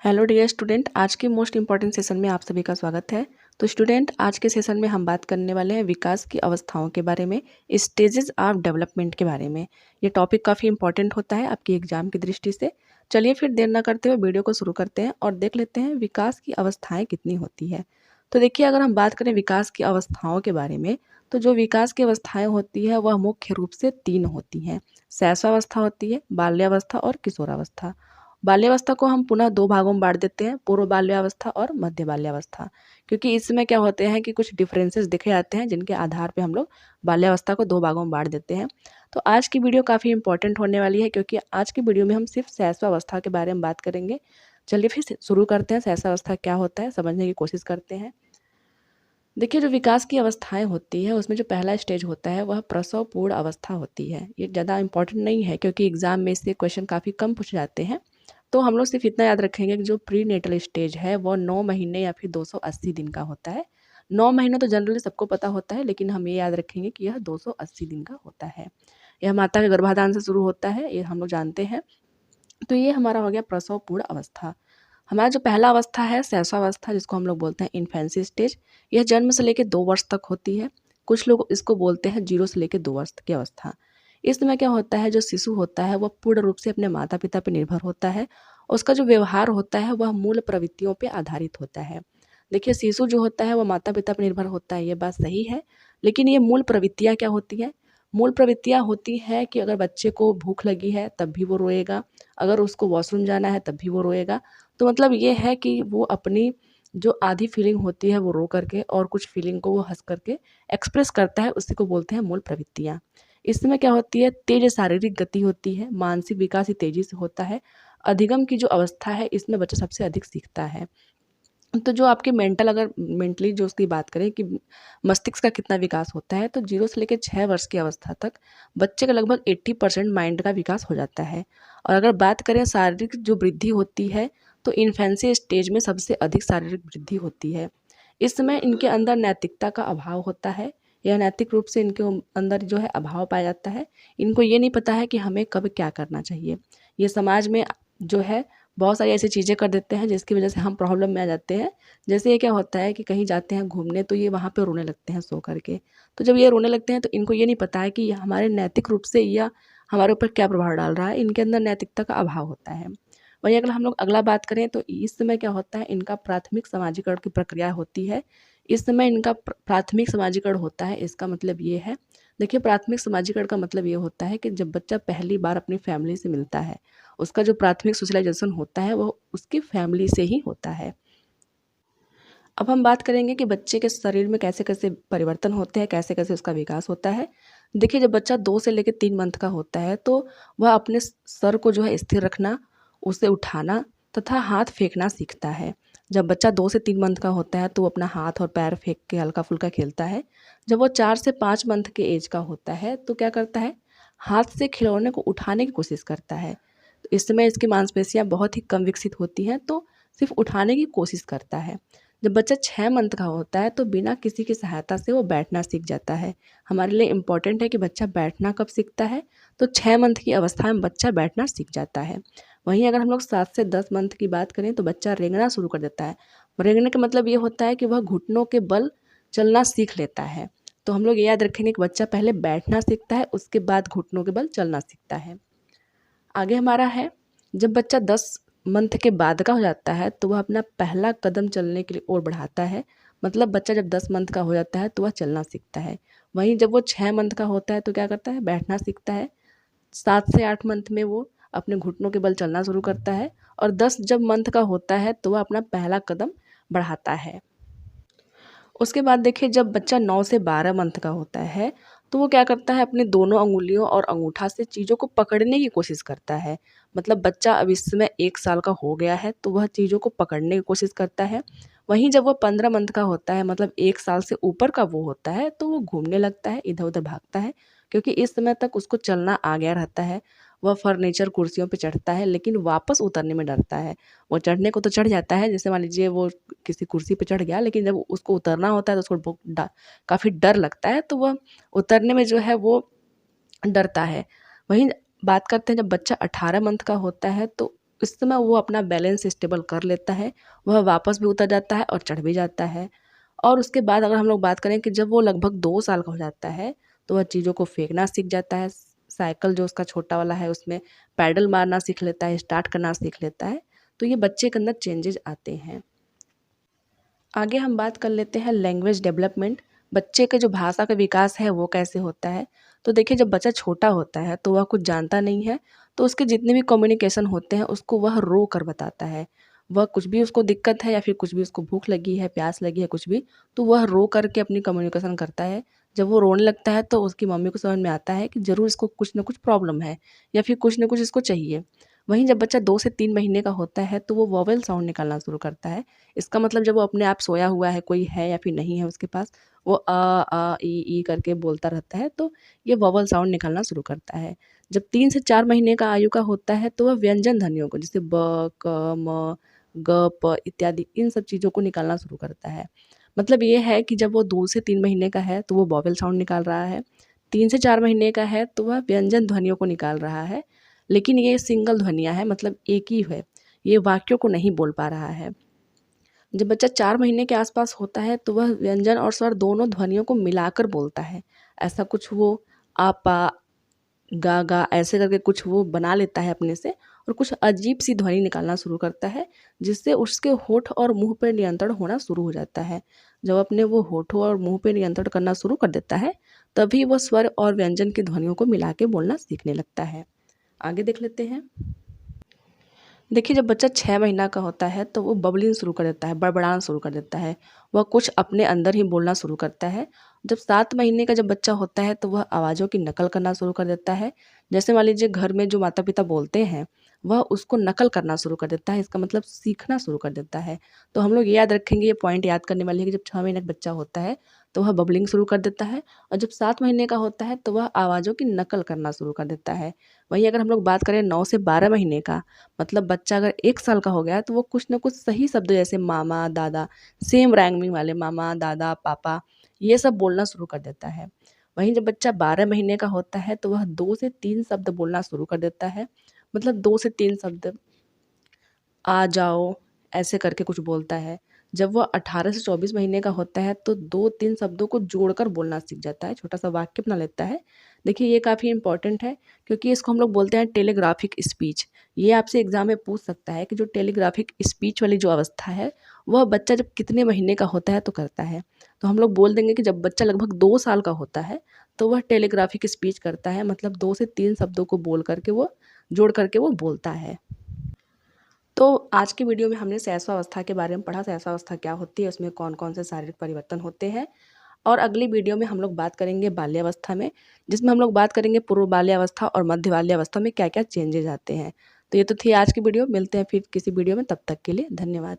Hello dear student, आज के most important session में आप सभी का स्वागत है। तो स्टूडेंट, आज के सेशन में हम बात करने वाले हैं विकास की अवस्थाओं के बारे में, स्टेजेस ऑफ डेवलपमेंट के बारे में। ये टॉपिक काफ़ी इंपॉर्टेंट होता है आपकी एग्जाम की दृष्टि से। चलिए फिर देर ना करते हुए वीडियो को शुरू करते हैं और देख लेते हैं विकास की अवस्थाएँ कितनी होती है। तो देखिए, अगर हम बात करें विकास की अवस्थाओं के बारे में, तो जो विकास की अवस्थाएँ होती है वह मुख्य रूप से 3 होती हैं। शैशवावस्था होती है, बाल्यावस्था और किशोरावस्था। बाल्यावस्था को हम पुनः 2 भागों में बाँट देते हैं, पूर्व बाल्यावस्था और मध्य बाल्यावस्था, क्योंकि इसमें क्या होते हैं कि कुछ डिफरेंसेस दिखे जाते हैं जिनके आधार पे हम लोग बाल्यावस्था को 2 भागों में बाँट देते हैं। तो आज की वीडियो काफ़ी इंपॉर्टेंट होने वाली है, क्योंकि आज की वीडियो में हम सिर्फ शैशवावस्था के बारे में बात करेंगे। चलिए फिर से शुरू करते हैं, शैशवावस्था क्या होता है समझने की कोशिश करते हैं। देखिए, जो विकास की अवस्थाएँ होती हैं उसमें जो पहला स्टेज होता है वह प्रसव पूर्ण अवस्था होती है। ये ज़्यादा इंपॉर्टेंट नहीं है, क्योंकि एग्ज़ाम में इससे क्वेश्चन काफ़ी कम पूछे जाते हैं। तो हम लोग सिर्फ इतना याद रखेंगे कि जो प्रीनेटल स्टेज है वो 9 महीने या फिर 280 दिन का होता है। 9 महीने तो जनरली सबको पता होता है, लेकिन हम ये याद रखेंगे कि यह 280 दिन का होता है। यह माता के गर्भाधान से शुरू होता है, ये हम लोग जानते हैं। तो ये हमारा हो गया प्रसव पूर्ण अवस्था। हमारा जो पहला अवस्था है शैशवावस्था, जिसको हम लोग बोलते हैं इन्फेंसी स्टेज, यह जन्म से लेकर 2 वर्ष तक होती है। कुछ लोग इसको बोलते हैं 0 से लेकर 2 वर्ष की अवस्था। इसमें क्या होता है, जो शिशु होता है वह पूर्ण रूप से अपने माता पिता पर निर्भर होता है। उसका जो व्यवहार होता है वह मूल प्रवृत्तियों पर आधारित होता है। देखिए, शिशु जो होता है वह माता पिता पर निर्भर होता है, ये बात सही है, लेकिन ये मूल प्रवृत्तियाँ क्या होती हैं? मूल प्रवृत्तियाँ होती हैं कि अगर बच्चे को भूख लगी है तब भी वो रोएगा, अगर उसको वॉशरूम जाना है तब भी वो रोएगा। तो मतलब ये है कि वो अपनी जो आधी फीलिंग होती है वो रो करके और कुछ फीलिंग को वो हँस करके एक्सप्रेस करता है, उसी को बोलते हैं मूल प्रवृत्तियाँ। इसमें क्या होती है, तेज शारीरिक गति होती है, मानसिक विकास ही तेज़ी से होता है। अधिगम की जो अवस्था है इसमें बच्चा सबसे अधिक सीखता है। तो जो आपके मेंटल, अगर मेंटली जो उसकी बात करें कि मस्तिष्क का कितना विकास होता है, तो 0 से लेकर 6 वर्ष की अवस्था तक बच्चे का लगभग 80% माइंड का विकास हो जाता है। और अगर बात करें शारीरिक जो वृद्धि होती है, तो इन्फेंसी स्टेज में सबसे अधिक शारीरिक वृद्धि होती है। इस समय इनके अंदर नैतिकता का अभाव होता है, या नैतिक रूप से इनके अंदर जो है अभाव पाया जाता है। इनको ये नहीं पता है कि हमें कब क्या करना चाहिए। ये समाज में जो है बहुत सारी ऐसी चीज़ें कर देते हैं जिसकी वजह से हम प्रॉब्लम में आ जाते हैं। जैसे ये क्या होता है कि कहीं जाते हैं घूमने, तो ये वहाँ पे रोने लगते हैं सो करके। तो जब ये रोने लगते हैं तो इनको ये नहीं पता है कि ये हमारे नैतिक रूप से या हमारे ऊपर क्या प्रभाव डाल रहा है। इनके अंदर नैतिकता का अभाव होता है। वहीं अगर हम लोग अगला बात करें, तो इस समय क्या होता है, इनका प्राथमिक समाजीकरण की प्रक्रिया होती है। इस समय इनका प्राथमिक समाजीकरण होता है, इसका मतलब ये है, देखिए, प्राथमिक समाजीकरण का मतलब ये होता है कि जब बच्चा पहली बार अपनी फैमिली से मिलता है, उसका जो प्राथमिक सोशलाइजेशन होता है वो उसकी फैमिली से ही होता है। अब हम बात करेंगे कि बच्चे के शरीर में कैसे-कैसे परिवर्तन होते हैं, कैसे-कैसे उसका विकास होता है। देखिए, जब बच्चा 2 से लेकर 3 मंथ का होता है, तो वह अपने सर को जो है स्थिर रखना, उसे उठाना तथा हाथ फेंकना सीखता है। जब बच्चा 2 से 3 मंथ का होता है, तो वो अपना हाथ और पैर फेंक के हल्का-फुल्का खेलता है। जब वो 4 से 5 मंथ के एज का होता है, तो क्या करता है, हाथ से खिलौने को उठाने की कोशिश करता है। तो इस समय इसकी मांसपेशियाँ बहुत ही कम विकसित होती हैं, तो सिर्फ़ उठाने की कोशिश करता है। जब बच्चा 6 मंथ का होता है, तो बिना किसी की सहायता से वो बैठना सीख जाता है। हमारे लिए इम्पॉर्टेंट है कि बच्चा बैठना कब सीखता है, तो 6 मंथ की अवस्था में बच्चा बैठना सीख जाता है। वहीं अगर हम लोग 7 से 10 मंथ की बात करें, तो बच्चा रेंगना शुरू कर देता है। रेंगने का मतलब ये होता है कि वह घुटनों के बल चलना सीख लेता है। तो हम लोग ये याद रखेंगे कि बच्चा पहले बैठना सीखता है, उसके बाद घुटनों के बल चलना सीखता है। आगे हमारा है, जब बच्चा 10 मंथ के बाद का हो जाता है, तो वह अपना पहला कदम चलने के लिए ओर बढ़ाता है। मतलब बच्चा जब 10 मंथ का हो जाता है तो वह चलना सीखता है। वहीं जब वो 6 मंथ का होता है तो क्या करता है, बैठना सीखता है। 7 से 8 मंथ में वो अपने घुटनों के बल चलना शुरू करता है, और 10 जब मंथ का होता है तो वह अपना पहला कदम बढ़ाता है। उसके बाद देखिए, जब बच्चा 9 से 12 मंथ का होता है, तो वो क्या करता है, अपनी दोनों अंगुलियों और अंगूठा से चीज़ों को पकड़ने की कोशिश करता है। मतलब बच्चा अब इस समय 1 साल का हो गया है, तो वह चीज़ों को पकड़ने की कोशिश करता है। वहीं जब वो 15 मंथ का होता है, मतलब 1 साल से ऊपर का वो होता है, तो वो घूमने लगता है, इधर-उधर भागता है, क्योंकि इस समय तक उसको चलना आ गया रहता है। वह फर्नीचर, कुर्सियों पे चढ़ता है, लेकिन वापस उतरने में डरता है। वो चढ़ने को तो चढ़ जाता है, जैसे मान लीजिए वो किसी कुर्सी पे चढ़ गया, लेकिन जब उसको उतरना होता है तो उसको काफ़ी डर लगता है, तो वह उतरने में जो है वो डरता है। वहीं बात करते हैं, जब बच्चा 18 मंथ का होता है, तो इस समय वो अपना बैलेंस स्टेबल कर लेता है, वह वापस भी उतर जाता है और चढ़ भी जाता है। और उसके बाद अगर हम लोग बात करें कि जब वो लगभग 2 साल का हो जाता है, तो वह चीज़ों को फेंकना सीख जाता है। साइकिल जो उसका छोटा वाला है उसमें पैडल मारना सीख लेता है, स्टार्ट करना सीख लेता है। तो ये बच्चे के अंदर चेंजेज़ आते हैं। आगे हम बात कर लेते हैं लैंग्वेज डेवलपमेंट। बच्चे के जो भाषा का विकास है वो कैसे होता है। तो देखिए जब बच्चा छोटा होता है तो वह कुछ जानता नहीं है, तो उसके जितने भी कम्युनिकेशन होते हैं उसको वह रो कर बताता है। वह कुछ भी उसको दिक्कत है या फिर कुछ भी उसको भूख लगी है, प्यास लगी है, कुछ भी, तो वह रो करके अपनी कम्युनिकेशन करता है। जब वो रोने लगता है तो उसकी मम्मी को समझ में आता है कि ज़रूर इसको कुछ ना कुछ प्रॉब्लम है या फिर कुछ ना कुछ इसको चाहिए। वहीं जब बच्चा 2 से 3 महीने का होता है तो वो वोवेल साउंड निकालना शुरू करता है। इसका मतलब जब वो अपने आप सोया हुआ है, कोई है या फिर नहीं है उसके पास, वो ई करके बोलता रहता है, तो ये वोवेल साउंड निकालना शुरू करता है। जब 3 से 4 महीने का आयु का होता है तो वह व्यंजन ध्वनियों को जैसे ब, क, म, ग, प इत्यादि इन सब चीज़ों को निकालना शुरू करता है। मतलब ये है कि जब वो 2 से 3 महीने का है तो वो वोवेल साउंड निकाल रहा है, 3 से 4 महीने का है तो वह व्यंजन ध्वनियों को निकाल रहा है। लेकिन ये सिंगल ध्वनियाँ हैं, मतलब एक ही है, ये वाक्यों को नहीं बोल पा रहा है। जब बच्चा 4 महीने के आस-पास होता है तो वह व्यंजन और स्वर दोनों ध्वनियों को मिलाकर बोलता है। ऐसा कुछ वो आ, पा, गा, गा ऐसे करके कुछ वो बना लेता है अपने से और कुछ अजीब-सी ध्वनि निकालना शुरू करता है, जिससे उसके होठ और मुँह पे नियंत्रण होना शुरू हो जाता है। जब अपने वो होठों और मुँह पे नियंत्रण करना शुरू कर देता है, तभी वो स्वर और व्यंजन की ध्वनियों को मिला के बोलना सीखने लगता है। आगे देख लेते हैं। देखिए जब बच्चा 6 महीना का होता है तो वो बबलिंग शुरू कर देता है, बड़बड़ाना शुरू कर देता है। वह कुछ अपने अंदर ही बोलना शुरू करता है। जब 7 महीने का जब बच्चा होता है तो वह आवाज़ों की नकल करना शुरू कर देता है। जैसे मान लीजिए घर में जो माता-पिता बोलते हैं, वह उसको नकल करना शुरू कर देता है, इसका मतलब सीखना शुरू कर देता है। तो हम लोग ये याद रखेंगे, ये पॉइंट याद करने वाली है कि जब 6 महीने का बच्चा होता है, तो वह बबलिंग शुरू कर देता है और जब 7 महीने का होता है तो वह आवाज़ों की नकल करना शुरू कर देता है। वहीं अगर हम लोग बात करें 9 से 12 महीने का, मतलब बच्चा अगर 1 साल का हो गया है तो वो कुछ न कुछ सही शब्द जैसे मामा, दादा, सेम राइमिंग वाले मामा, दादा, पापा, ये सब बोलना शुरू कर देता है। वहीं जब बच्चा 12 महीने का होता है तो वह 2 से 3 शब्द बोलना शुरू कर देता है। मतलब 2 से 3 शब्द, आ जाओ, ऐसे करके कुछ बोलता है। जब वह 18 से 24 महीने का होता है तो 2-3 शब्दों को जोड़कर बोलना सीख जाता है, छोटा-सा वाक्य बना लेता है। देखिए ये काफ़ी इम्पोर्टेंट है क्योंकि इसको हम लोग बोलते हैं टेलीग्राफिक स्पीच। ये आपसे एग्ज़ाम में पूछ सकता है कि जो टेलीग्राफिक स्पीच वाली जो अवस्था है, वह बच्चा जब कितने महीने का होता है तो करता है। तो हम लोग बोल देंगे कि जब बच्चा लगभग 2 साल का होता है, तो वह टेलीग्राफिक स्पीच करता है, मतलब 2 से 3 शब्दों को बोल कर के वो जोड़ कर के वो बोलता है। तो आज की वीडियो में हमने शैशवावस्था के बारे में पढ़ा, शैशवावस्था क्या होती है, उसमें कौन-कौन से शारीरिक परिवर्तन होते हैं। और अगली वीडियो में हम लोग बात करेंगे बाल्यावस्था में, जिसमें हम लोग बात करेंगे पूर्व बाल्यावस्था और मध्य बाल्यावस्था में क्या-क्या चेंजेज़ आते हैं। तो ये तो थी आज की वीडियो, मिलते हैं फिर किसी वीडियो में, तब तक के लिए धन्यवाद।